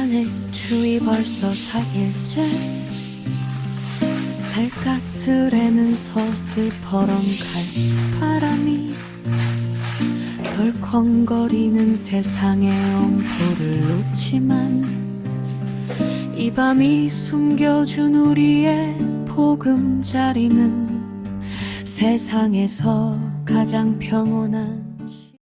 시간에 주위 벌써 4일째 살갗을에는 서슬퍼렁 갈바람이 덜컹거리는 세상의 엄포를 놓지만 이 밤이 숨겨준 우리의 보금자리는 세상에서 가장 평온한